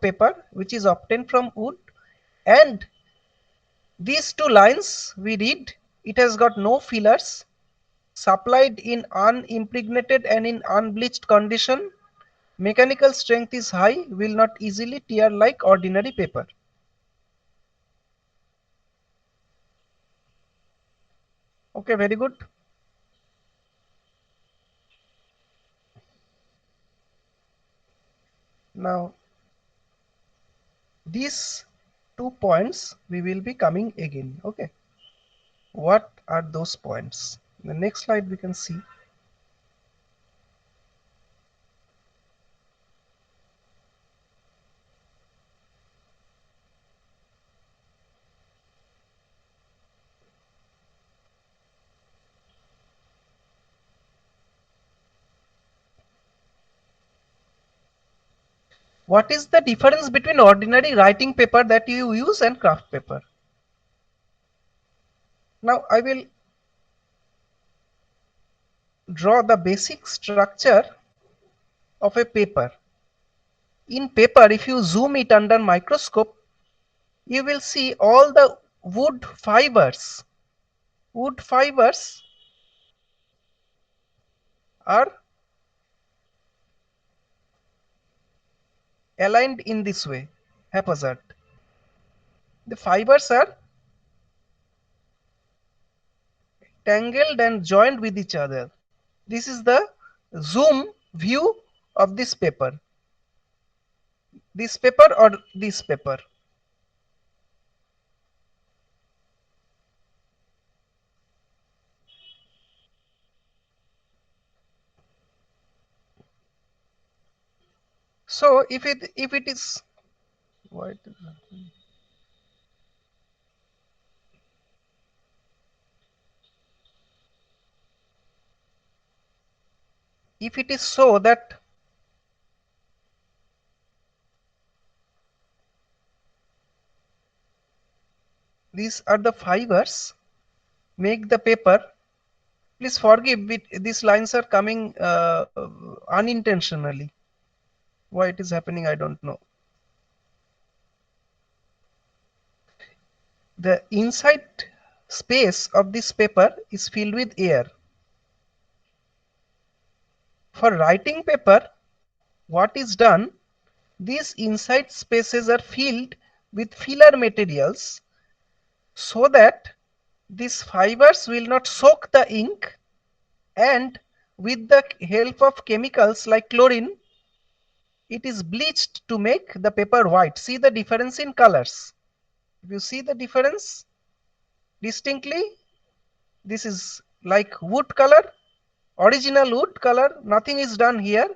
paper which is obtained from wood, and these two lines we read, it has got no fillers, supplied in unimpregnated and in unbleached condition, mechanical strength is high, will not easily tear like ordinary paper. Okay, very good. Now these 2 points we will be coming again. Okay, what are those points? In the next slide we can see. What is the difference between ordinary writing paper that you use and craft paper? Now I will draw the basic structure of a paper. In paper, if you zoom it under microscope, you will see all the wood fibers. Wood fibers are aligned in this way, haphazard. The fibers are tangled and joined with each other. This is the zoom view of this paper. This paper or this paper. So if it is what, if it is so that these are the fibers make the paper, please forgive it, these lines are coming unintentionally. Why it is happening, I don't know. The inside space of this paper is filled with air. For writing paper, what is done, these inside spaces are filled with filler materials so that these fibers will not soak the ink, and with the help of chemicals like chlorine, it is bleached to make the paper white. See the difference in colors. If you see the difference distinctly, this is like wood color, original wood color, nothing is done here.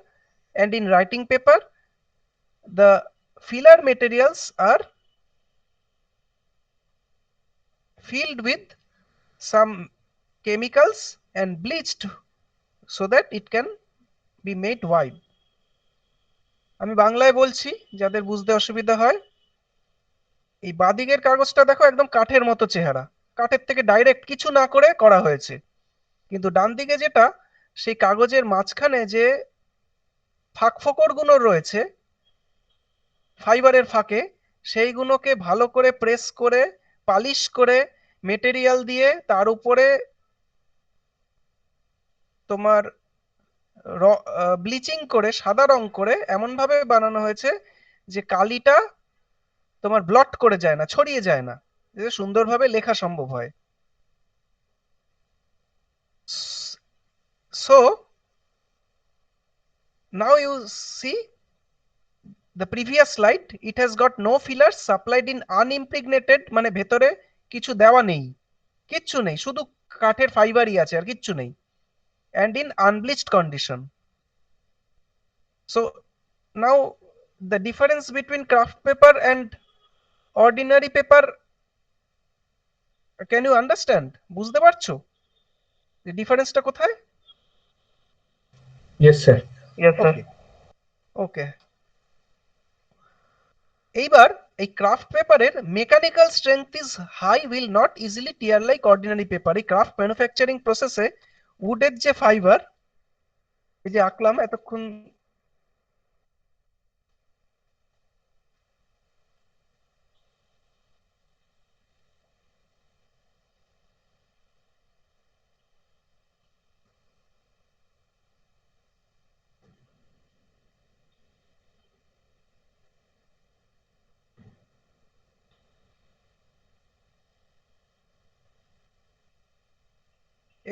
And in writing paper, the filler materials are filled with some chemicals and bleached so that it can be made white. আমি বাংলায় বলছি যাদের বুঝতে অসুবিধা হয়। এই বাঁদিকের কাগজটা দেখো একদম কাঠের মতো চেহারা, কাঠের থেকে ডাইরেক্ট কিছু না করে করা হয়েছে। কিন্তু ডান দিকে যেটা, সেই কাগজের মাঝখানে যে ফাঁক ফোকরগুলো রয়েছে ফাইবারের ফাঁকে, সেইগুলোকে ভালো করে প্রেস করে পালিশ করে মেটেরিয়াল দিয়ে তার উপরে তোমার ব্লিচিং করে সাদা রং করে এমন ভাবে বানানো হয়েছে যে কালিটা তোমার ব্লট করে যায় না, ছড়িয়ে যায় না, যে সুন্দরভাবে লেখা সম্ভব হয়। So now you see the previous slide, it has got no fillers, supplied in unimpregnated, মানে ভেতরে কিছু দেওয়া নেই, কিচ্ছু নেই, শুধু কাঠের ফাইবারই আছে আর কিচ্ছু নেই, and in unbleached condition. So now the difference between craft paper and ordinary paper, can you understand? বুঝতে পারছো যে ডিফারেন্সটা কোথায়? Yes, sir. Yes, sir. Okay. Okay. এইবার এই ক্রাফট পেপারের mechanical strength is high, will not easily tear like ordinary paper. এই kraft manufacturing প্রসেসে উডের যে ফাইবার, এই যে আঁকলাম এতক্ষণ,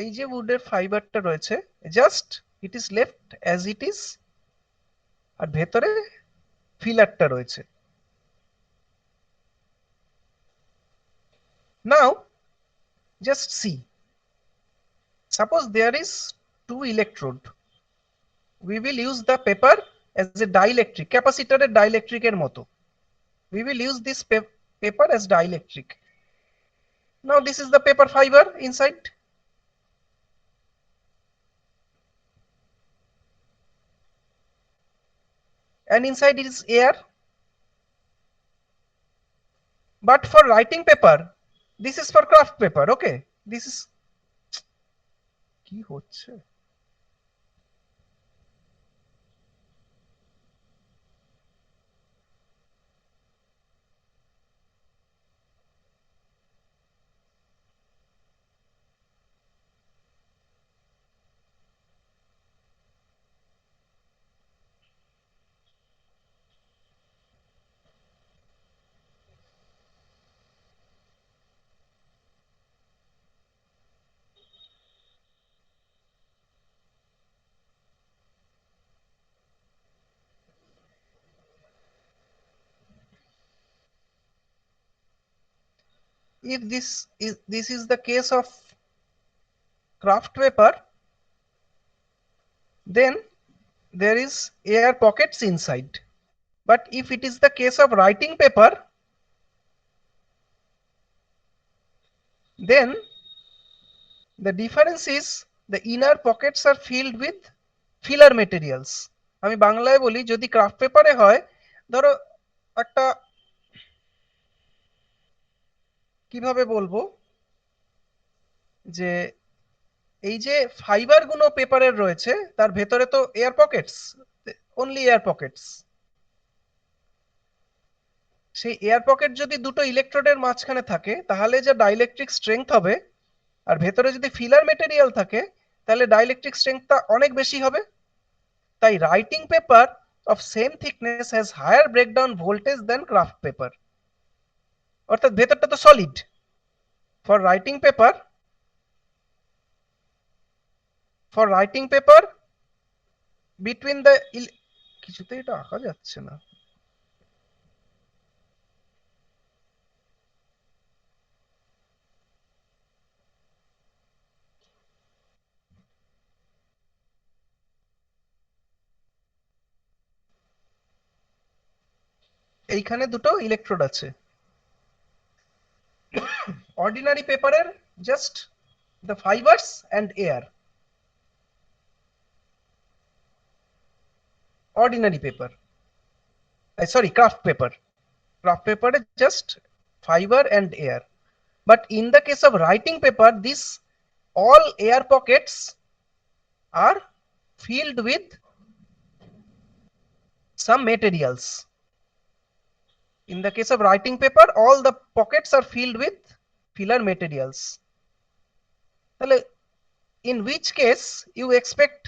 এই যে উডের ফাইবারটা রয়েছে, just it is left as it is, আর ভেতরে ফিলারটা রয়েছে। নাও just see, suppose there is two electrode, we will use the paper as a dielectric, ক্যাপাসিটরের ডাইলেকট্রিকের মতো, we will use this paper as dielectric. Now this is the paper fiber inside, and inside it is air. But for writing paper, this is for craft paper, okay, this is কি হচ্ছে। If this is the case of craft paper, then there is air pockets inside. But if it is the case of writing paper, then the difference is the inner pockets are filled with filler materials. আমি বাংলায় বলি, যদি craft পেপারে হয়, ধরো একটা, কিভাবে বলবো, যে এই যে ফাইবার গুলো পেপারের রয়েছে তার ভেতরে তো air Pockets, only air Pockets, সেই এয়ার পকেট যদি দুটো ইলেকট্রোডের মাঝখানে থাকে তাহলে যে ডাইইলেকট্রিক স্ট্রেংথ হবে, আর ভেতরে যদি ফিলার মেটেরিয়াল থাকে তাহলে ডাইইলেকট্রিক স্ট্রেংথটা অনেক বেশি হবে। তাই writing paper of same thickness has higher breakdown voltage than kraft paper, অর্থাৎ ভেতরটা তো solid. For writing paper between the, কিছুতেই এটা আঁকা যাচ্ছে না, এইখানে দুটো ইলেকট্রোড আছে। অর্ডিনারি পেপারের just the fibres and air, ordinary paper, sorry, craft paper is just fiber and air. But in the case of writing paper, this all air pockets are filled with some materials. In the case of writing paper, all the pockets are filled with filler materials. In which case you expect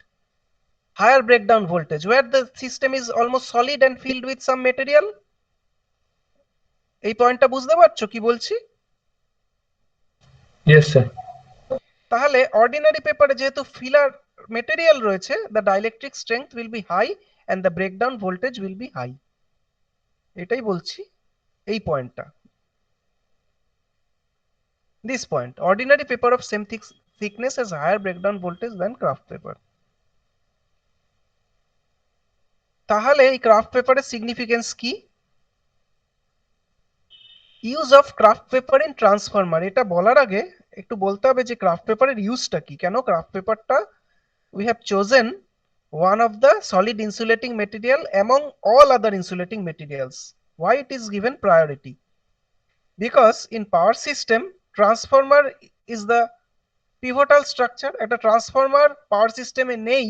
higher breakdown voltage, where the system is almost solid and filled with some material. এই পয়েন্টটা বুঝতে পারছো কি বলছি? Yes sir. তাহলে ordinary পেপারে যেহেতু filler material রয়েছে, the dielectric strength will be high and the breakdown voltage will be high. এটাই বলছি এই পয়েন্টটা। This point, ordinary paper of same thickness has higher breakdown voltage than craft paper. তাহলে এই ক্রাফট পেপারের সিগনিফিকেন্স কি? Use of craft paper in transformer, এটা বলার আগে একটু বলতে হবে যে ক্রাফট পেপারের ইউজটা কি, কেন ক্রাফট পেপারটা we have chosen one of the solid insulating material among all other insulating materials. Why it is given priority? Because in power system, transformer is the pivotal structure. একটা ট্রান্সফরমার পাওয়ার সিস্টেমে নেই,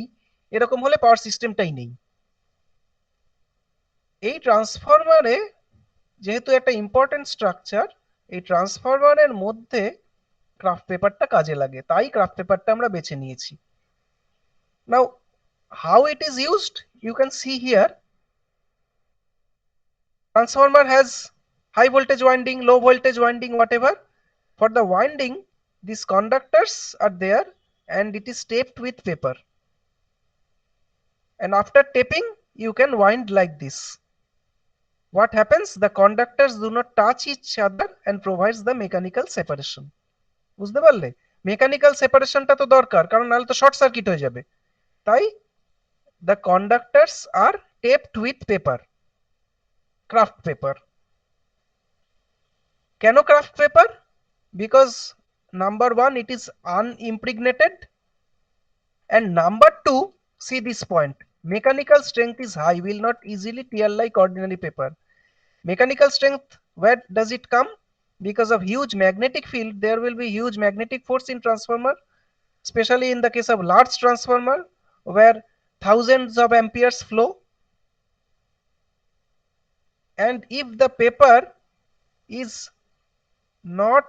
এরকম হলে পাওয়ার সিস্টেমটাই নেই। এই ট্রান্সফরমারে যেহেতু একটা ইম্পর্টেন্ট স্ট্রাকচার, এই ট্রান্সফরমারের মধ্যে ক্রাফট পেপারটা কাজে লাগে, তাই ক্রাফট পেপারটা আমরা বেছে নিয়েছি। Now how it is used, you can see here. Transformer has high voltage winding, low voltage winding, whatever. For the winding, these conductors are there and it is taped with paper. And after taping, you can wind like this. What happens? The conductors do not touch each other and provides the mechanical separation. বুঝতে পারলে? Mechanical সেপারেশনটা তো দরকার, কারণ নাহলে তো short circuit হয়ে যাবে। তাই the conductors are taped with paper, craft paper. কেন craft paper? Because number one, it is unimpregnated, and number two, see this point, mechanical strength is high, will not easily tear like ordinary paper. Mechanical strength, where does it come? Because of huge magnetic field, there will be huge magnetic force in transformer, especially in the case of large transformer where thousands of amperes flow. And if the paper is not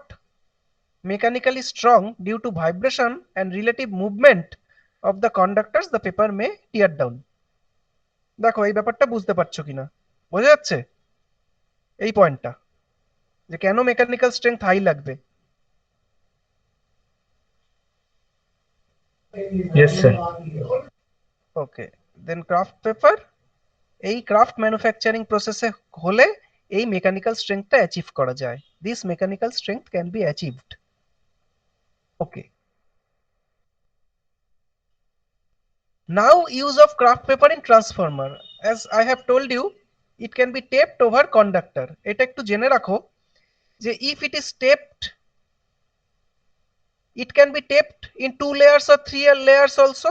mechanically strong due to vibration and relative movement of the conductors, the paper may tear down. দেখো এই ব্যাপারটা বুঝতে পারছো কিনা, বোঝা যাচ্ছে এই পয়েন্টটা, যে কেন মেকানিক্যাল স্ট্রেংথ হাই লাগবে? Yes, sir. ওকে, দেন ক্রাফট পেপার, এই ক্রাফট ম্যানুফ্যাকচারিং প্রসেসে হলে এই মেকানিক্যাল স্ট্রেংথটা অ্যাচিভ করা যায়। This mechanical strength can be achieved. Okay, now use of craft paper in transformer. As I have told you, it can be taped over conductor. এটা একটু জেনে রাখো যে if it is taped, it can be taped in 2 layers or 3 layers also.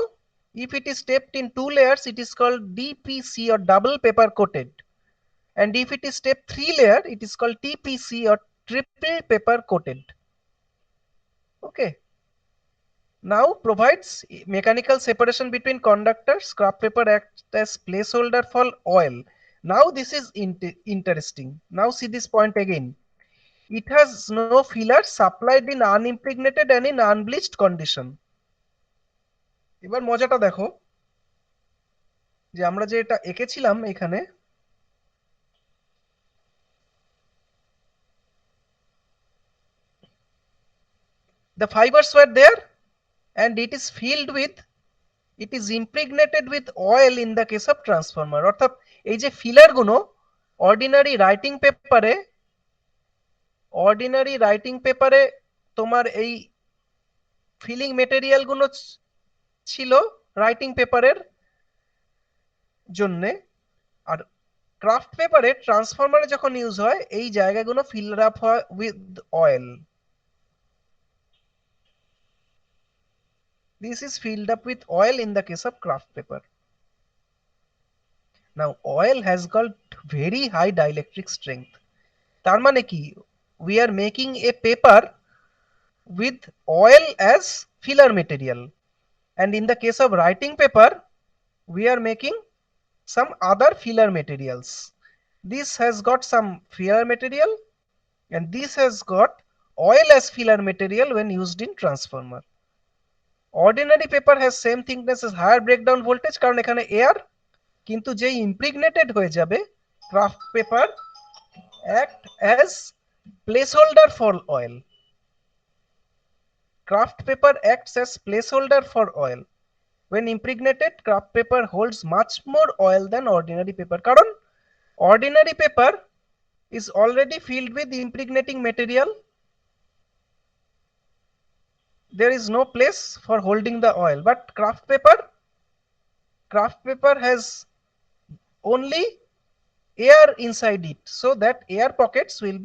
If it is taped in 2 layers, it is called DPC or double paper coated. And if it is taped 3 layer, it is called TPC or triple paper coated. Okay. Now provides mechanical separation between conductors. Craft paper acts as placeholder for oil. Now this is interesting. Now see this point again. It has no filler supplied in unimpregnated and in unbleached condition. এবার মজাটা দেখো, যে আমরা যে এটা এঁকেছিলাম এখানে, the fibers were there and it is filled with, it is impregnated with oil in the case of transformer. অর্থাৎ এই যে ফিলার গুলো অর্ডিনারি রাইটিং পেপারে তোমার এই ফিলিং মেটেরিয়াল গুলো ছিল রাইটিং পেপারের জন্য, আর ক্রাফট পেপারে ট্রান্সফরমারে যখন ইউজ হয় এই জায়গাগুলো ফিল আপ হয় with oil. This is filled up with oil in the case of craft paper. Now oil has got very high dielectric strength. তার মানে কি, we are making a paper with oil as filler material, and in the case of writing paper we are making some other filler materials. This has got some filler material and this has got oil as filler material when used in transformer. Ordinary paper has same thickness as higher breakdown voltage কারণ এখানে air, কিন্তু যেই impregnated হয়ে যাবে, craft paper act as placeholder for oil. Craft paper acts as placeholder for oil. When impregnated, craft paper holds much more oil than ordinary paper. কারণ ordinary paper is already filled with impregnating material. There is no place for holding the oil, but craft paper has only air inside it, so that air pockets will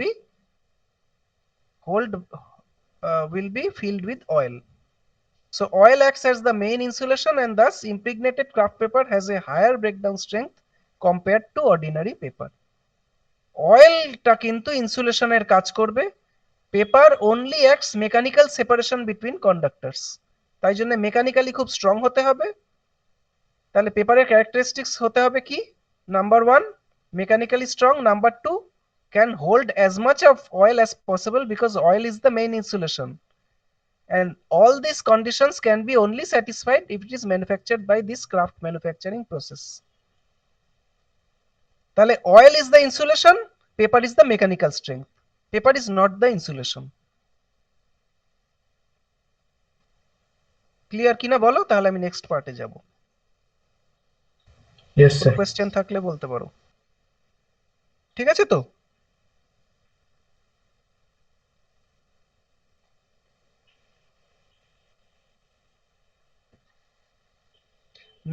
be filled with oil. So oil acts as the main insulation and thus impregnated craft paper has a higher breakdown strength compared to ordinary paper. অয়েলটা কিন্তু ইনসুলেশনের কাজ করবে, paper only acts mechanical separation between কন্ডাক্টরস। তাই জন্য mechanically খুব strong হতে হবে। তাহলে পেপারের ক্যারেক্টারিস্টিক্স হতে হবে কি, number 1 mechanically strong, number 2 can hold as much of oil as possible because oil is the main insulation, and all these conditions can be only satisfied if it is manufactured by this craft manufacturing process. তাহলে oil is the insulation, paper is the mechanical strength, paper is not the insulation. Clear কিনা বলো, তাহলে আমি next পার্টে যাব। Yes কোনো sir. Question থাকলে বলতে পারো। ঠিক আছে তো?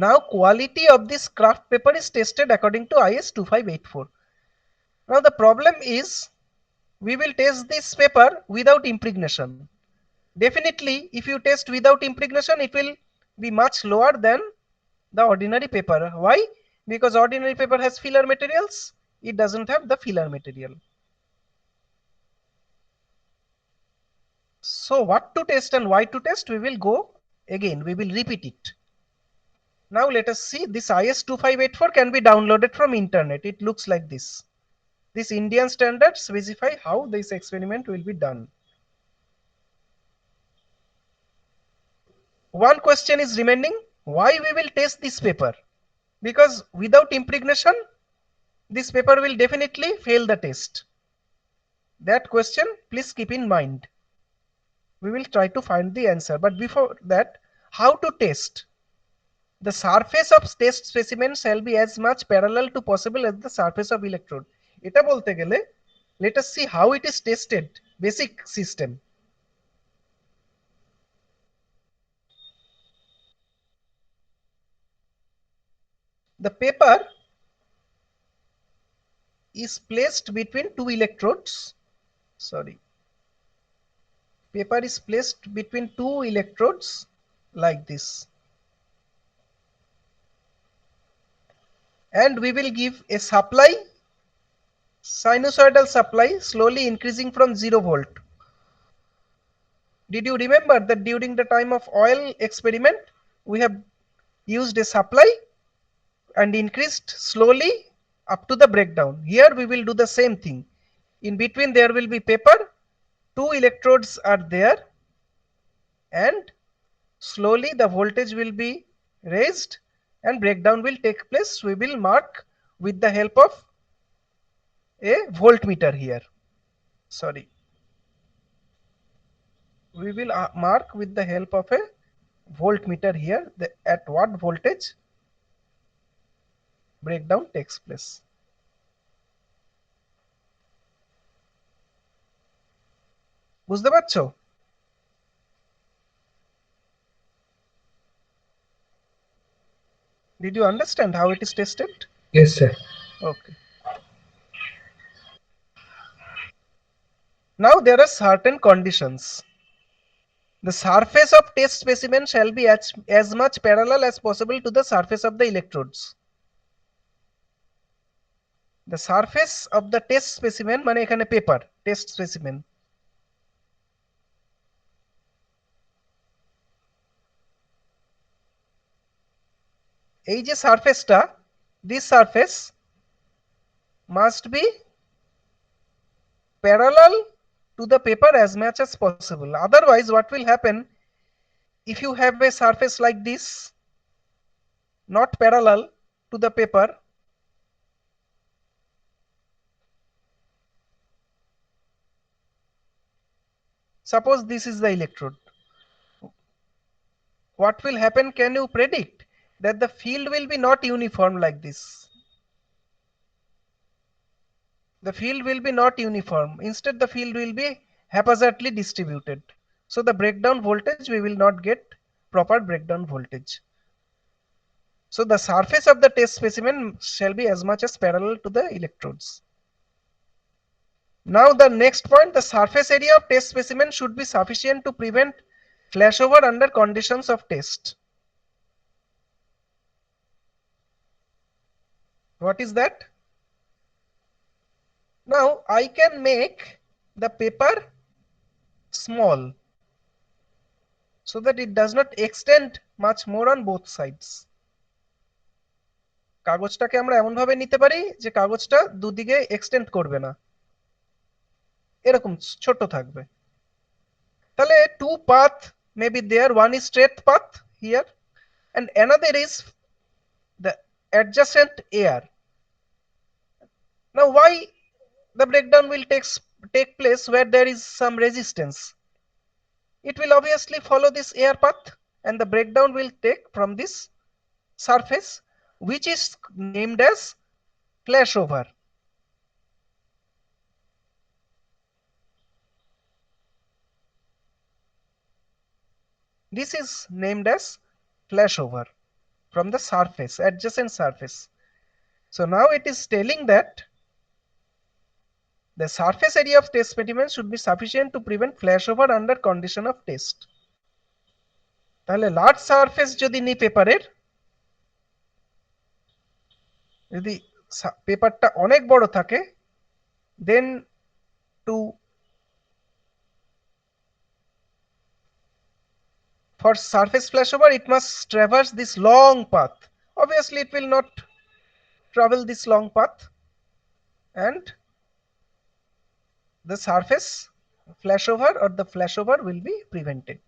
Now quality of this craft paper is tested according to IS 2584. Now the problem is we will test this paper without impregnation. Definitely if you test without impregnation it will be much lower than the ordinary paper. Why? Because ordinary paper has filler materials, it doesn't have the filler material. So what to test and why to test, we will go again, we will repeat it. Now let us see, this IS 2584 can be downloaded from internet. It looks like this. This Indian standard specify how this experiment will be done. One question is remaining, why we will test this paper? Because without impregnation, this paper will definitely fail the test. That question please keep in mind. We will try to find the answer, but before that, how to test? The surface of test specimen shall be as much parallel to possible as the surface of electrode. এটা বলতে গেলে, let us see how it is tested, basic system. The paper is placed between two electrodes. Sorry. Paper is placed between two electrodes like this. And we will give a supply, sinusoidal supply, slowly increasing from 0 volt. Did you remember that during the time of oil experiment, we have used a supply and increased slowly up to the breakdown? Here we will do the same thing. In between there will be paper, two electrodes are there, and slowly the voltage will be raised and breakdown will take place. We will mark with the help of a voltmeter here. Sorry. We will mark with the help of a voltmeter here at what voltage breakdown takes place. বুঝতে পারছো? Did you understand how it is tested? Yes sir. Okay. Now there are certain conditions. The surface of test specimen shall be as much parallel as possible to the surface of the electrodes. The surface of the test specimen মানে এখানে paper, test specimen, এই যে সারফেসটা, this surface must be parallel to the paper as much as possible. Otherwise what will happen, if you have a surface like this not parallel to the paper, suppose this is the electrode, what will happen, can you predict that the field will be not uniform like this? The field will be not uniform, instead the field will be haphazardly distributed, so the breakdown voltage, we will not get proper breakdown voltage. So the surface of the test specimen shall be as much as parallel to the electrodes. Now the next point, the surface area of test specimen should be sufficient to prevent flashover under conditions of test. What is that? Now I can make the paper small so that it does not extend much more on both sides. কাগজটাকে আমরা এমন ভাবে নিতে পারি যে কাগজটা দুদিকে extend করবে না, এরকম ছোট থাকবে। তাহলে two path may be there, one is straight path here and another is the adjacent air. Now why the breakdown will take place where there is some resistance? It will obviously follow this air path. and the breakdown will take from this surface, which is named as flashover. This is named as flashover from the surface, adjacent surface. So now it is telling that the surface area of test specimen should be sufficient to prevent flashover under condition of test. তাহলে large surface যদি নি পেপারের, যদি পেপারটা অনেক বড় থাকে, then to for surface flashover it must traverse this long path. Obviously it will not travel this long path, and the surface flashover or the flashover will be prevented.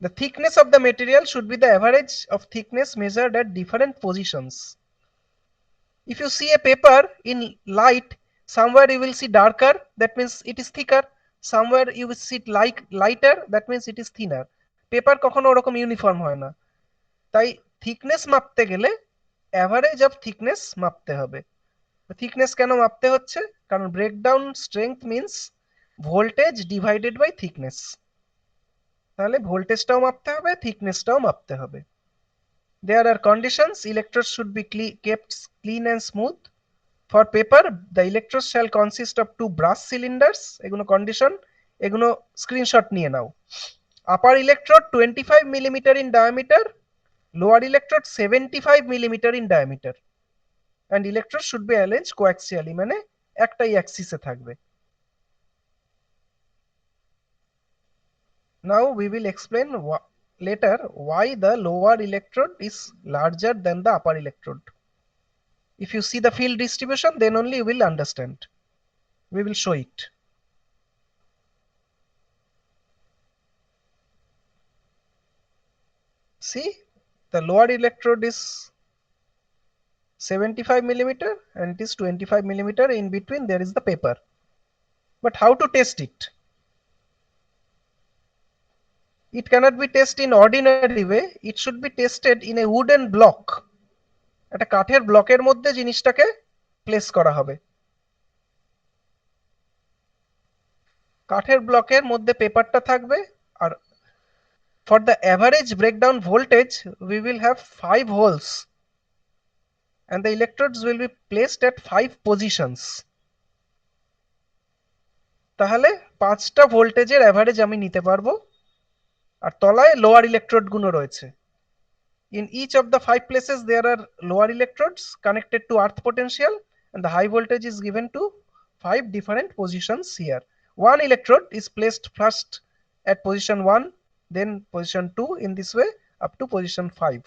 The thickness of the material should be the average of thickness measured at different positions. If you see a paper in light, somewhere you will see darker, that means it is thicker. Somewhere you will see it like lighter, that means it is thinner. Paper কখনো ওরকম uniform হয় না, তাই thickness মাপতে গেলে average of thickness মাপতে হবে। Thickness কেন মাপতে হচ্ছে? কারণ breakdown strength means voltage divided by thickness. তাহলে ভোল্টেজটাও মাপতে হবে, থিকনেসটাও মাপতে হবে। There are conditions. Electrodes should be kept clean and smooth. For paper, the electrodes shall consist of 2 brass cylinders. এগুলো কন্ডিশন, এগুলো স্ক্রিনশট নিয়ে নাও। Upper electrode 25 mm in diameter, lower electrode 75 mm in diameter, and electrodes should be arranged coaxially, মানে একটাই অ্যাক্সিসে থাকবে। Now we will explain later why the lower electrode is larger than the upper electrode. If you see the field distribution, then only you will understand. We will show it. See, the lower electrode is 75 mm and it is 25 mm. In between there is the paper. But how to test it? It cannot be tested in ordinary way. It should be tested in a wooden block. একটা কাঠের ব্লকের মধ্যে জিনিসটাকে place করা হবে। কাঠের ব্লকের মধ্যে পেপারটা থাকবে, আর for the average breakdown voltage we will have 5 holes and the electrodes will be placed at 5 positions. তাহলে 5টা ভোল্টেজের অ্যাভারেজ আমি নিতে পারবো, আর তলায় লোয়ার ইলেকট্রোড গুলো রয়েছে। In each of the 5 places there are lower electrodes connected to earth potential, and the high voltage is given to 5 different positions here. One electrode is placed first at position 1, then position 2, in this way up to position 5.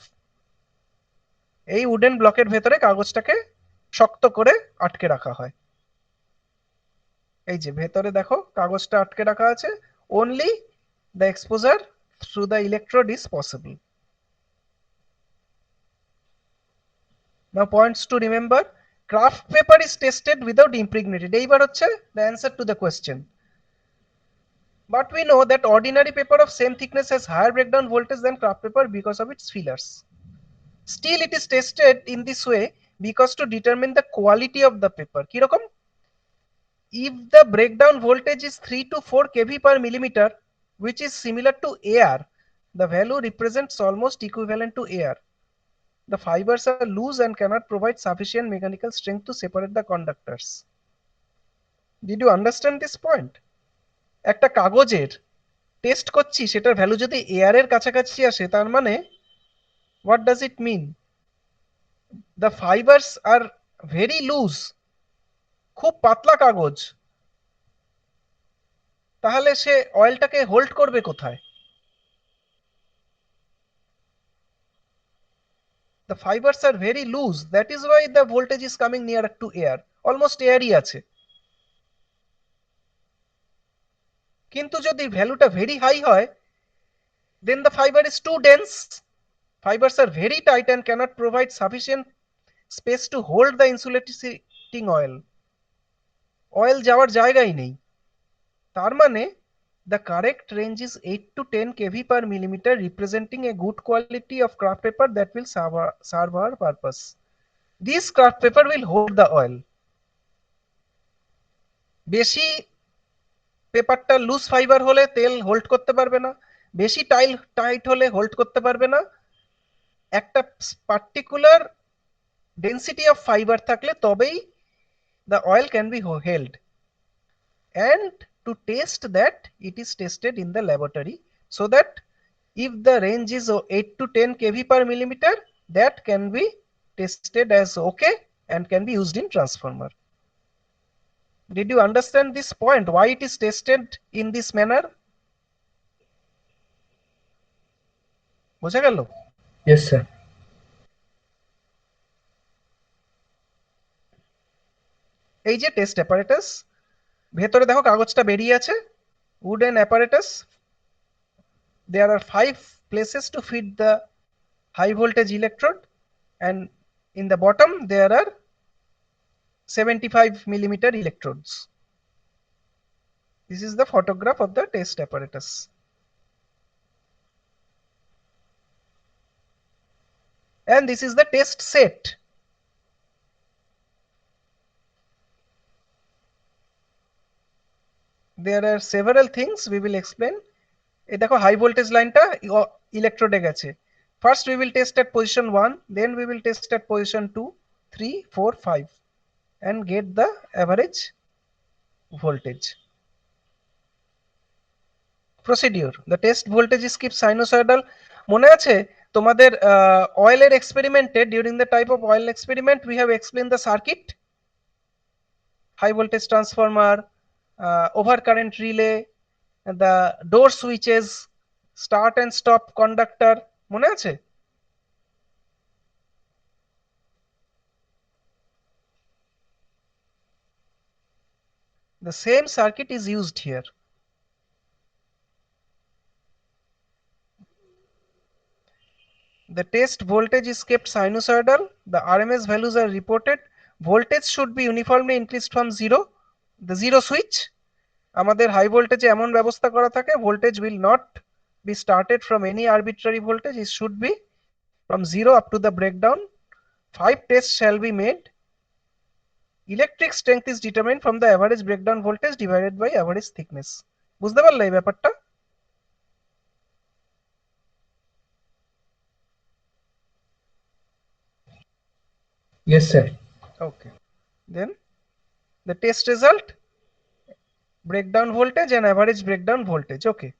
এই wooden ব্লকের ভেতরে কাগজটাকে শক্ত করে আটকে রাখা হয়। এই যে ভেতরে দেখো কাগজটা আটকে রাখা আছে। Only the exposure through the electrode is possible. Now points to remember: craft paper is tested without impregnated. এইবার হচ্ছে the answer to the question. But we know that ordinary paper of same thickness has higher breakdown voltage than craft paper because of its fillers. Still it is tested in this way because to determine the quality of the paper. কিরকম? If the breakdown voltage is 3 to 4 kV per millimeter, which is similar to air, the value represents almost equivalent to air. The fibers are loose and cannot provide sufficient mechanical strength to separate the conductors. Did you understand this point? একটা কাগজের test করছি, সেটার value যদি air এর কাছাকাছি আসে, তার মানে what does it mean? The fibers are very loose. খুব পাতলা কাগজ, তাহলে সে অয়েলটাকে হোল্ড করবে কোথায়? The fibers are very loose, that is why the voltage is coming near to air, almost air-ই আছে। কিন্তু যদি ভ্যালুটা ভেরি হাই হয়, then the fiber is too dense. Fibers are very tight and cannot provide sufficient space to hold the insulating oil. Oil যাওয়ার জায়গাই নেই। তার মানে The correct range is 8 to 10 kV per millimeter, representing a good quality of craft paper that will serve our purpose. This craft paper will hold the oil. বেশি পেপারটা loose fibre হলে তেল hold করতে পারবে না, বেশি টাইট হলে hold করতে পারবে না। একটা পার্টিকুলার ডেন্সিটি অফ ফাইবার থাকলে তবেই the oil can be held, and to test that it is tested in the laboratory, so that if the range is 8 to 10 kV per millimeter, that can be tested as okay and can be used in transformer. Did you understand this point, why it is tested in this manner? বোঝা গেল? Yes, sir. এই যে test apparatus, ভেতরে দেখো কাগজটা বেরিয়ে আছে, wooden apparatus. There are 5 places to feed the high voltage electrode, and in the bottom there are 75 millimeter electrodes. This is the photograph of the test apparatus. And this is the test set. There are several things we will explain. এই দেখো high voltage লাইনটা ইলেকট্রোডে গেছে। First we will test at position 1, then we will test at position 2, 3, 4, 5 and get the average voltage. Procedure: the test voltage is kept sinusoidal. মনে আছে তোমাদের অয়েলের এক্সপেরিমেন্টে, during the type of oil experiment we have explained the circuit: high voltage transformer, overcurrent relay, the door switches, start and stop conductor. মনে আছে? The same circuit is used here. The test voltage is kept sinusoidal. The RMS values are reported. Voltage should be uniformly increased from zero. The zero switch, আমাদের high ভোল্টেজে এমন ব্যবস্থা করা থাকে, voltage will not be started from any arbitrary voltage. It should be from 0 up to the breakdown. 5 tests shall be made. Electric strength is determined from the average breakdown voltage divided by average thickness. বুঝতে পারলে এই ব্যাপারটা? Yes, sir. Okay. Then the test result: breakdown voltage and average breakdown voltage. Okay.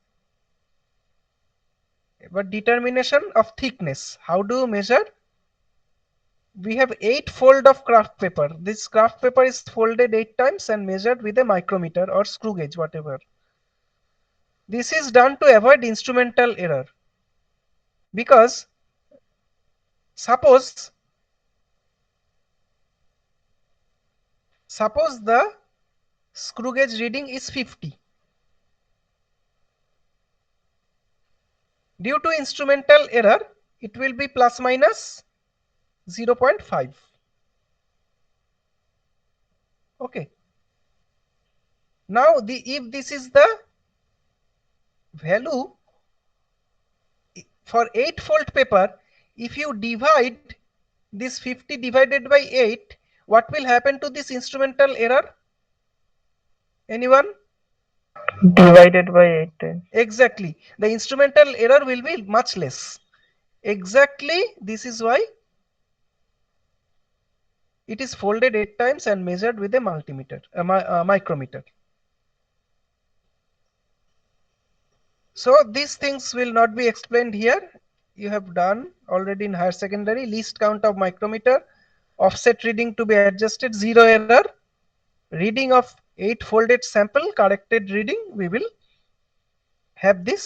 But determination of thickness, how do you measure? We have 8 fold of craft paper. This craft paper is folded 8 times and measured with a micrometer or screw gauge, whatever. This is done to avoid instrumental error, because suppose the screw gauge reading is 50. Due to instrumental error, it will be plus minus 0.5. Okay. Now if this is the value for 8 fold paper, if you divide this 50 divided by 8, what will happen to this instrumental error? Anyone? Divided by 8 times. Exactly. The instrumental error will be much less. Exactly, this is why it is folded 8 times and measured with a multimeter, micrometer. So these things will not be explained here. You have done already in higher secondary. Least count of micrometer, offset reading to be adjusted, zero error, reading of 8 folded sample, corrected reading. We will have this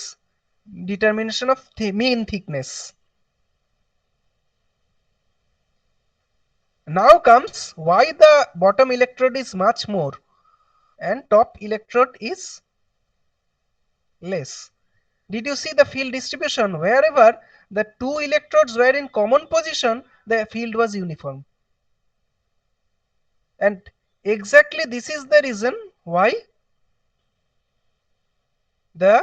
determination of mean thickness. Now comes why the bottom electrode is much more and top electrode is less. Did you see the field distribution? Wherever the 2 electrodes were in common position, the field was uniform. And exactly this is the reason why the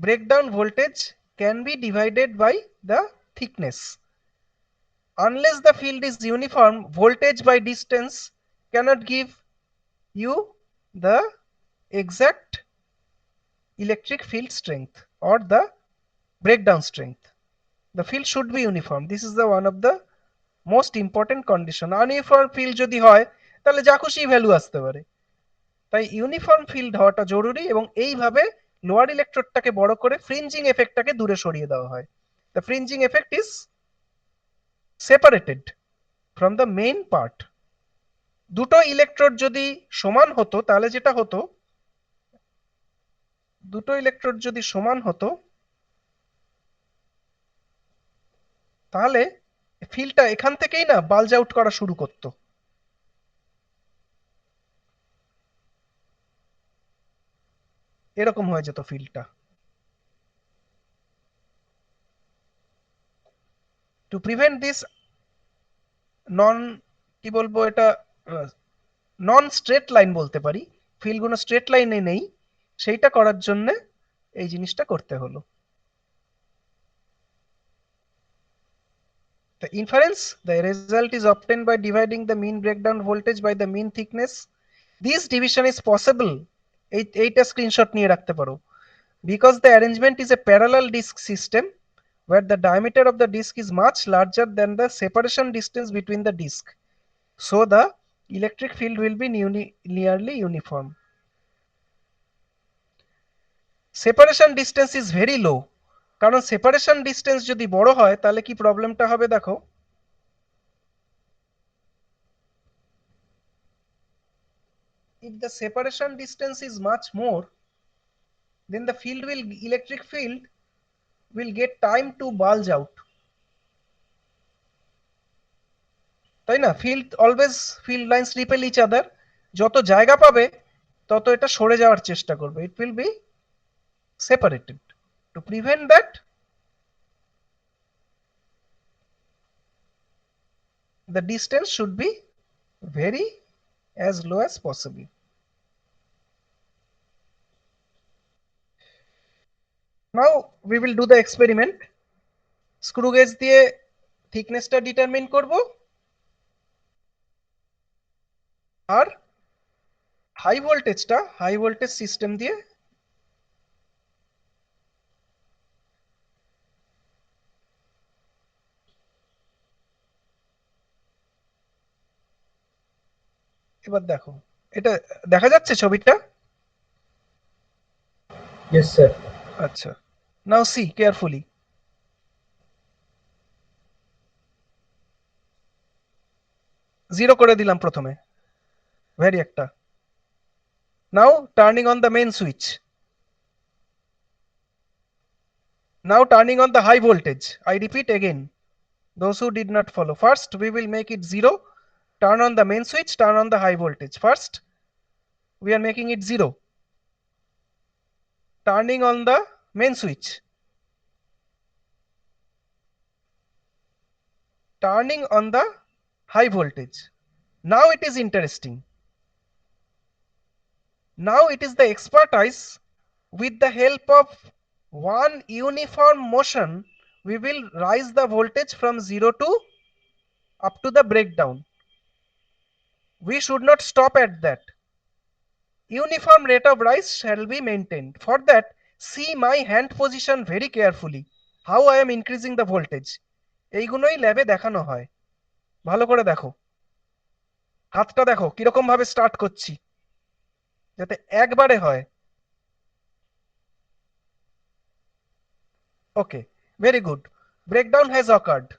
breakdown voltage can be divided by the thickness. Unless the field is uniform, voltage by distance cannot give you the exact electric field strength or the breakdown strength. The field should be uniform. This is the one of the most important condition. Uniform field যদি হয় তাহলে যা খুশি value আসতে পারে। তাই uniform field হওয়াটা জরুরি এবং এইভাবে লোয়ার ইলেকট্রোডটাকে বড় করে ফ্রিঞ্জিং এফেক্টটাকে দূরে সরিয়ে দেওয়া হয়। The fringing effect is separated from the main part. দুটো ইলেকট্রোড যদি সমান হতো তাহলে যেটা হতো, দুটো ইলেকট্রোড যদি সমান হতো তাহলে ফিল্ডটা এখান থেকেই না বালজ আউট করা শুরু করতো। এরকম হয়ে যেত ফিল্ডটা। টু প্রিভেন্ট দিস নন কি বলবো এটা নন স্ট্রেট লাইন বলতে পারি, ফিল্ডগুলো স্ট্রেট লাইনে নেই, সেইটা করার জন্য এই জিনিসটা করতে হলো। The inference, the result is obtained by dividing the mean breakdown voltage by the mean thickness. This division is possible, এইটা স্ক্রিনশট নিয়ে রাখতে পারো, because the arrangement is a parallel disk system where the diameter of the disk is much larger than the separation distance between the disk. So the electric field will be nearly uniform. Separation distance is very low, কারণ separation distance যদি বড় হয় তাহলে কি প্রবলেমটা হবে দেখো। If the separation distance is much more, then the electric field will get time to bulge out. তাই না? field lines repel each other. যত জায়গা পাবে তত এটা সরে যাওয়ার চেষ্টা করবে। It will be separated. To prevent that, the distance should be very as low as possible. Now we will do the experiment. Screw gauge দিয়ে thickness টা determine করব আর হাই ভোল্টেজ সিস্টেম দিয়ে এবার দেখো, এটা দেখা যাচ্ছে ছবিটা? Yes, sir. আচ্ছা, নাও সি কেয়ারফুলি। জিরো করে দিলাম প্রথমে, ভ্যারি একটা। Now turning on the main switch, now turning on the high voltage. I repeat again, those who did not follow, first we will make it 0, turn on the main switch, turn on the high voltage. First we are making it 0, turning on the main switch, turning on the high voltage. Now it is interesting. Now it is the expertise. With the help of one uniform motion, we will rise the voltage from 0 to up to the breakdown. We should not stop at that. Uniform rate of rise shall be maintained. For that, see my hand position very carefully. How I am increasing the voltage. এইগুলোই ল্যাবে দেখানো হয়, ভালো করে দেখো। হাতটা দেখো কিরকম ভাবে স্টার্ট করছি, যাতে একবারে হয়। Okay, very good. Breakdown has occurred.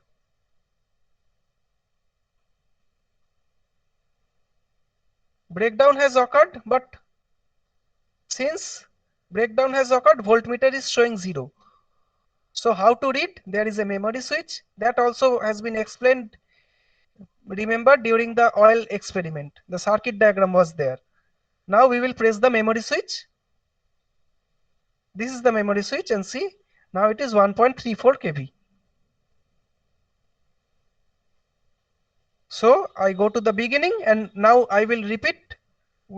Breakdown has occurred, but since breakdown has occurred, voltmeter is showing 0. So how to read? There is a memory switch that also has been explained, remember, during the oil experiment. The circuit diagram was there. Now we will press the memory switch. This is the memory switch, and see, now it is 1.34 kV. So I go to the beginning and now I will repeat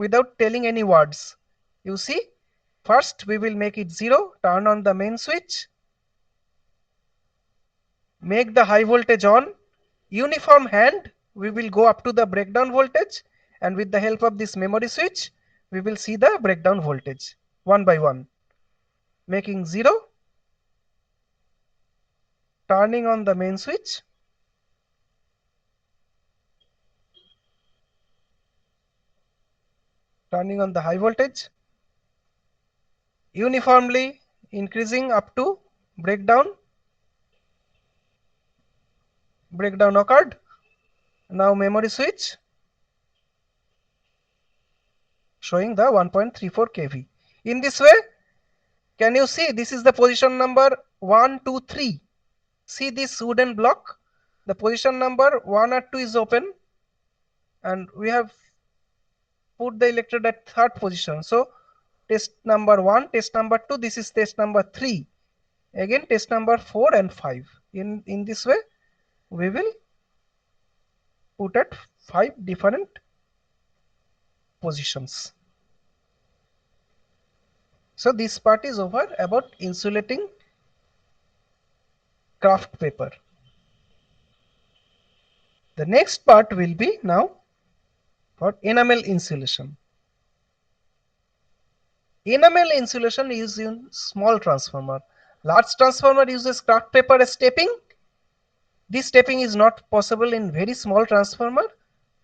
without telling any words. You see, First, we will make it 0, turn on the main switch, make the high voltage on, uniform hand, we will go up to the breakdown voltage, and with the help of this memory switch, we will see the breakdown voltage one by one. Making 0, turning on the main switch, turning on the high voltage, uniformly increasing up to breakdown. Breakdown occurred. Now memory switch showing the 1.34 kV. In this way, can you see this is the position number 1, 2, 3. See this wooden block. The position number 1 or 2 is open, and we have put the electrode at third position. So test number 1, test number 2, this is test number 3. Again test number 4 and 5. In this way, we will put at 5 different positions. So this part is over about insulating kraft paper. The next part will be now for enamel insulation. Enamel insulation is in small transformer. Large transformer uses kraft paper as stepping. This stepping is not possible in very small transformer.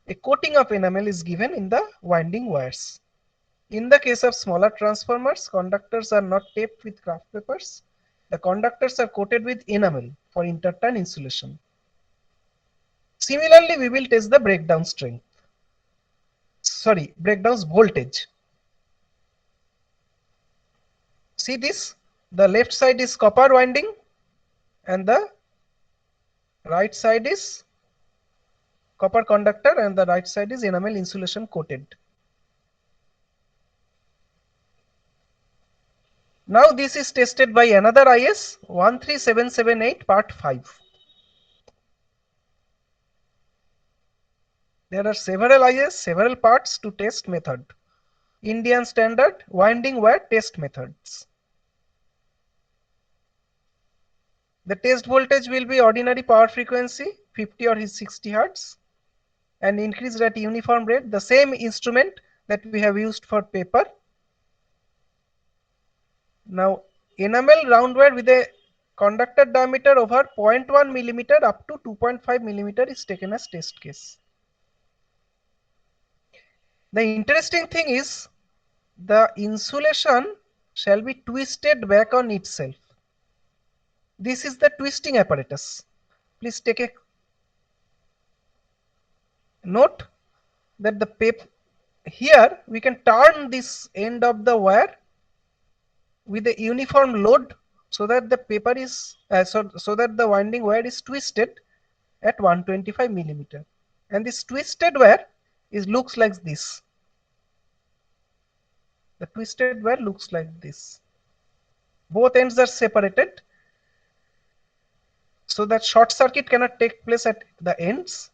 A coating of enamel is given in the winding wires. In the case of smaller transformers, conductors are not taped with kraft papers. The conductors are coated with enamel for interturn insulation. Similarly, we will test the breakdown strength. Sorry, breakdown voltage. See this, the left side is copper winding and the right side is copper conductor and the right side is enamel insulation coated. Now this is tested by another IS 13778 part 5. There are several IS, several parts to test method. Indian standard winding wire test methods. The test voltage will be ordinary power frequency 50 or 60 Hz and increased at uniform rate, the same instrument that we have used for paper. Now enamel round wire with a conductor diameter over 0.1 millimeter up to 2.5 millimeter is taken as test case. The interesting thing is the insulation shall be twisted back on itself. This is the twisting apparatus. Please take a note that the paper here we can turn this end of the wire with a uniform load so that the paper is so that the winding wire is twisted at 125 millimeter, and this twisted wire looks like this. The twisted wire looks like this. Both ends are separated so that short circuit cannot take place at the ends,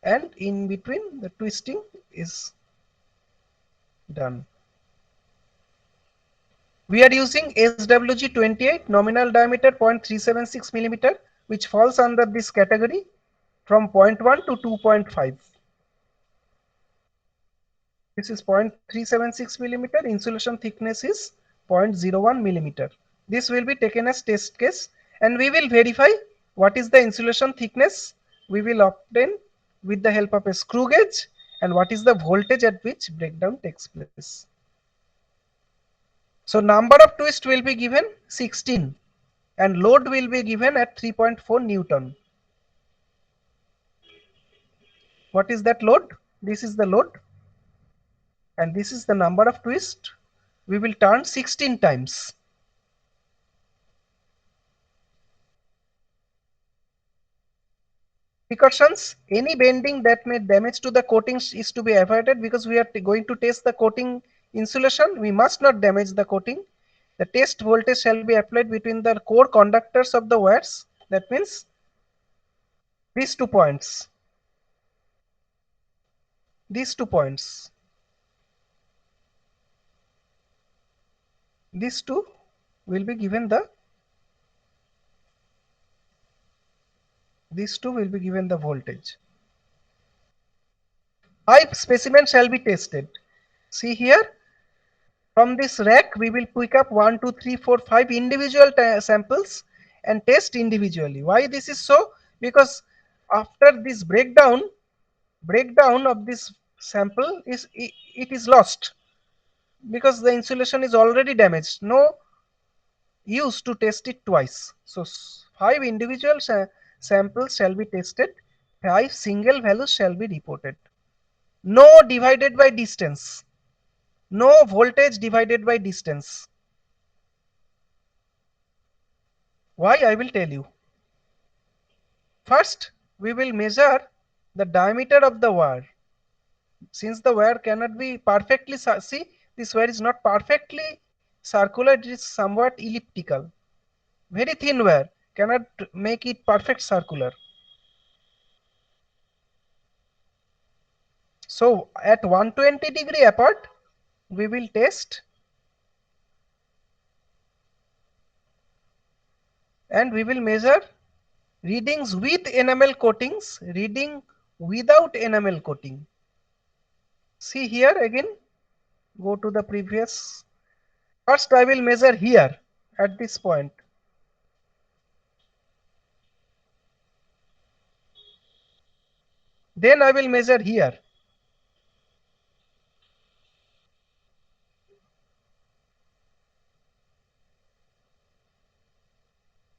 and in between the twisting is done. We are using SWG28 nominal diameter 0.376 millimeter, which falls under this category from 0.1 to 2.5. This is 0.376 millimeter. Insulation thickness is 0.01 millimeter. This will be taken as test case, and we will verify what is the insulation thickness we will obtain with the help of a screw gauge, and what is the voltage at which breakdown takes place. So number of twists will be given 16 and load will be given at 3.4 Newton. What is that load? This is the load and this is the number of twists. We will turn 16 times. Precautions: any bending that may damage to the coatings is to be avoided, because we are going to test the coating insulation. We must not damage the coating. The test voltage shall be applied between the core conductors of the wires. That means these 2 points. These 2 points. these two will be given the voltage. 5 specimens shall be tested. See here, from this rack we will pick up 1, 2, 3, 4, 5 individual samples and test individually. Why this is so? Because after this breakdown of this sample it is lost, because the insulation is already damaged. No use to test it twice. So 5 individual samples shall be tested, 5 single values shall be reported. No divided by distance, no voltage divided by distance. Why, I will tell you. First we will measure the diameter of the wire. Since the wire cannot be perfectly, see, this wire is not perfectly circular, it is somewhat elliptical. Very thin wire cannot make it perfect circular. So at 120 degree apart we will test, and we will measure readings with enamel coatings, reading without enamel coating. See here again, go to the previous. First I will measure here at this point. Then I will measure here.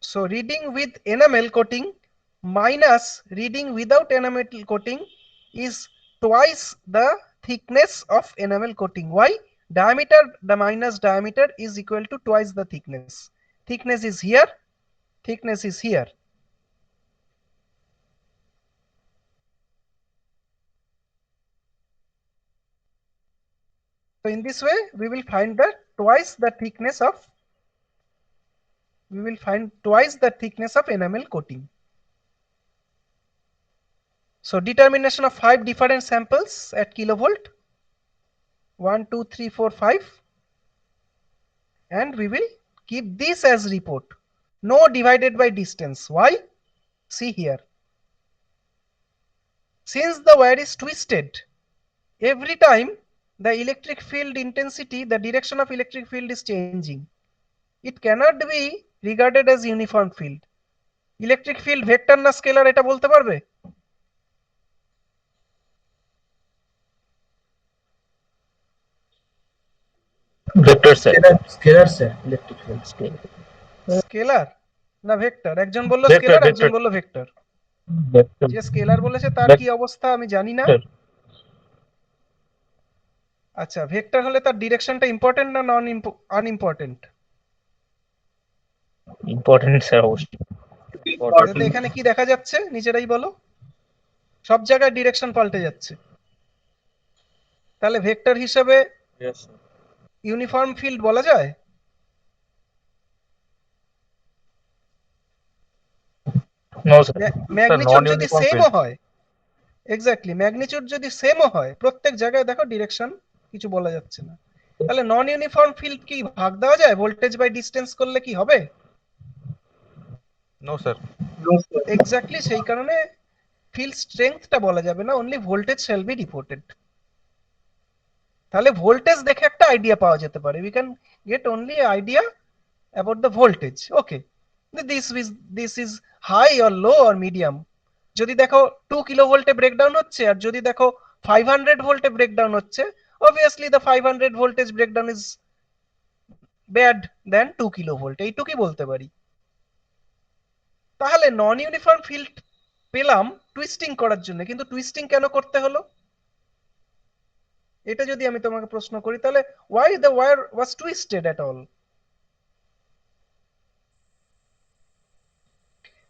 So reading with enamel coating minus reading without enamel coating is twice the thickness of enamel coating. Why? Diameter minus diameter is equal to twice the thickness. Thickness is here, thickness is here. So in this way we will find the twice the thickness of enamel coating. So determination of 5 different samples at kilovolt, 1, 2, 3, 4, 5, and we will keep this as report. No divided by distance. Why? See here. Since the wire is twisted, every time the electric field intensity, the direction of electric field is changing. It cannot be regarded as uniform field. Electric field vector na scalar এটা বলতে পারবে? Vector sir. Scalar sir, electric field. Scalar না vector? একজন বলল Vector, scalar, একজন vector. বলল vector. Vector. যে scalar বলেছে তার কি অবস্থা আমি জানি না। Vector. আচ্ছা, ভেক্টর হলে তার ডিরেকশনটা ইম্পর্টেন্ট না নন আনইম্পর্টেন্ট? Important sir অবশ্যই। তাহলে এখানে কি দেখা যাচ্ছে নিজেরাই বলো? সব জায়গায় ডিরেকশন পাল্টে যাচ্ছে। তাহলে ভেক্টর হিসেবে ইউনিফর্ম ফিল্ড বলা যায়? No sir. ম্যাগনিটিউড যদি সেমও হয়, এক্স্যাক্টলি ম্যাগনিটিউড যদি সেমও হয়, প্রত্যেক জায়গায় দেখো ডিরেকশন কিছু বলা যাচ্ছে না। তাহলে নন ইউনিফর্ম ফিল্ড কি ভাগ দেওয়া যায়? ভোল্টেজ বাই ডিসটেন্স করলে কি হবে? No sir. এক্স্যাক্টলি সেই কারণে ফিল্ড স্ট্রেংথটা বলা যাবে না, only voltage shall be reported. তাহলে ভোল্টেজ দেখে একটা আইডিয়া পাওয়া যেতে পারে। We can get only idea about the voltage. Okay, this is high or low or medium. যদি দেখো 2 কিলোভোল্টে ব্রেকডাউন হচ্ছে আর যদি দেখো 500 ভোল্টে ব্রেকডাউন হচ্ছে, obviously the 500 voltage breakdown is bad than 2 kilovolt, এইটুকুই বলতে পারি। তাহলে নন ইউনিফর্ম ফিল্ড পেলাম টুইস্টিং করার জন্য, কিন্তু টুইস্টিং কেন করতে হলো? এটা যদি আমি তোমাকে প্রশ্ন করি, তাহলে why the wire was twisted at all?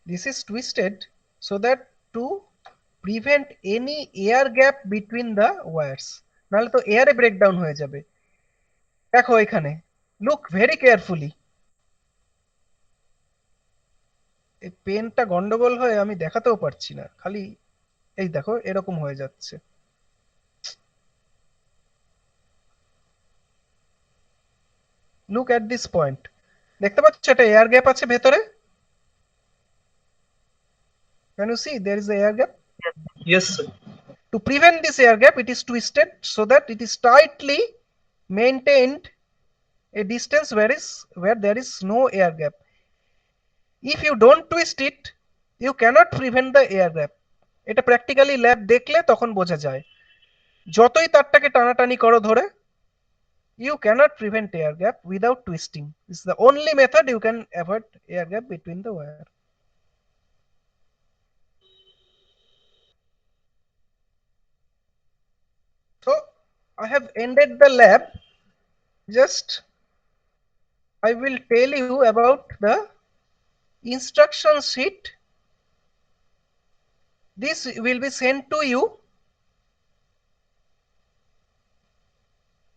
This is twisted so that to prevent any air gap between the wires, নাহলে তো এয়ারে ব্রেকডাউন হয়ে যাবে। দেখো এখানে, look very carefully, এই পেনটা গন্ডগোল হয়ে আমি দেখাতেও পারছি না, খালি এই দেখো এরকম হয়ে যাচ্ছে। লুক অ্যাট দিস পয়েন্ট, দেখতে পাচ্ছ এটা এয়ার গ্যাপ আছে ভেতরে? Can you see there is a air gap? Yes, sir. To prevent this air gap, it is twisted so that it is tightly maintained a distance where there is no air gap. If you don't twist it, you cannot prevent the air gap. এটা practically lab দেখলে তখন বোঝা যায়। যতই তারটাকে টানাটানি করো ধরে, you cannot prevent air gap without twisting. This is the only method you can avoid air gap between the wire. So I have ended the lab. Just I will tell you about the instruction sheet. This will be sent to you.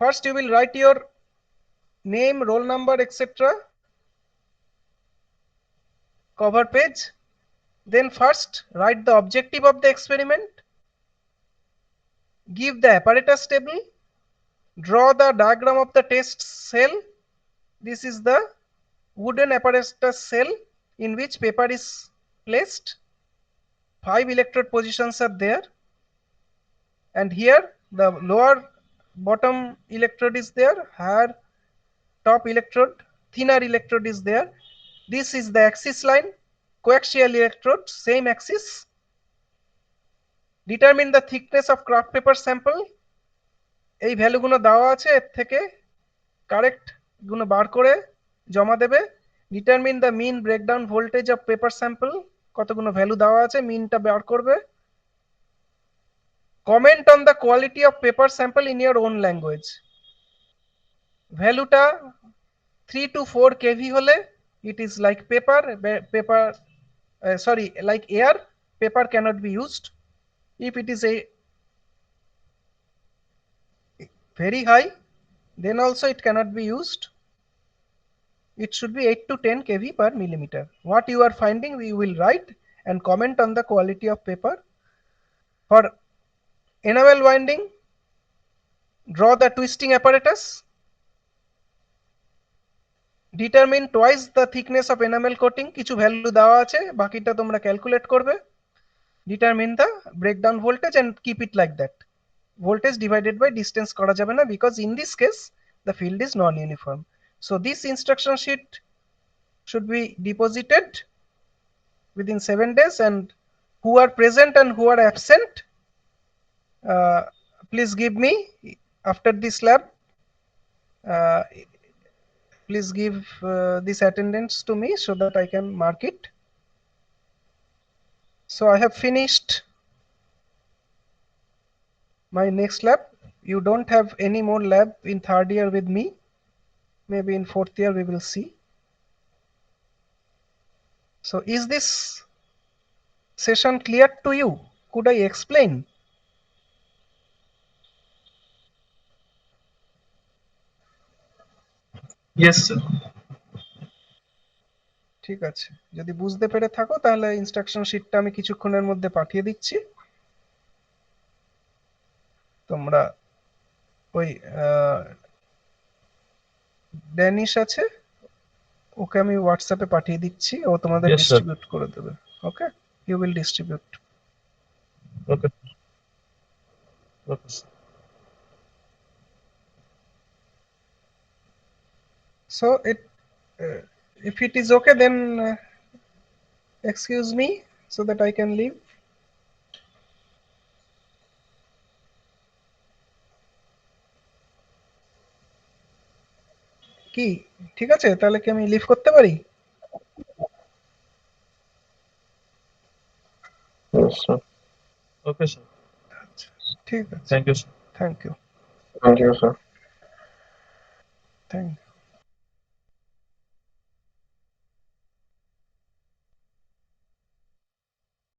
First you will write your name, roll number, etc. Cover page. Then first write the objective of the experiment. Give the apparatus table. Draw the diagram of the test cell. This is the wooden apparatus cell in which paper is placed. 5 electrode positions are there, and here the lower bottom electrode is there, higher top electrode, thinner electrode is there. This is the axis line, coaxial electrode, same axis. Determine the thickness of craft paper sample. এই ভ্যালুগুলো দেওয়া আছে, এর থেকে correct গুলো বার করে জমা দেবে। Determine the mean breakdown voltage of paper sample, কতগুলো ভ্যালু দেওয়া আছে, মিনটা বার করবে। Comment on the quality of paper sample in your own language. ভ্যালুটা 3 to 4 kV হলে it is like like air, paper cannot be used. If it is a very high, then also it cannot be used. It should be 8 to 10 kV per millimeter. What you are finding, we will write and comment on the quality of paper. For enamel winding, draw the twisting apparatus. Determine twice the thickness of enamel coating. কিছু value দেওয়া আছে, বাকিটা তোমরা calculate করবে। Determine the breakdown voltage and keep it like that. Voltage divided by distance করা যাবে না, because in this case the field is non-uniform. So this instruction sheet should be deposited within 7 days, and who are present and who are absent, please give me after this lab, please give this attendance to me so that I can mark it. So I have finished my next lab. You don't have any more lab in third year with me. Maybe in fourth year we will see. So is this session clear to you? Could I explain? Yes, sir. ঠিক আছে, যদি বুঝতে পেরে থাকো তাহলে instruction শিটটা আমি কিছুক্ষণের মধ্যে পাঠিয়ে দিচ্ছি। তোমরা ওই ড্যানিশ আছে, ওকে আমি হোয়াটসঅ্যাপে পাঠিয়ে দিচ্ছি, ও তোমাদের Yes, sir. ডিস্ট্রিবিউট করে দেবে। Okay, you will distribute. Okay. Okay. So if it is okay, then excuse me so that I can leave. কি ঠিক আছে, তাহলে কি আমি লিভ করতে পারি? Yes, sir. Okay, sir. ঠিক আছে, Thank you, sir. Thank you, Thank you, sir. Thank you.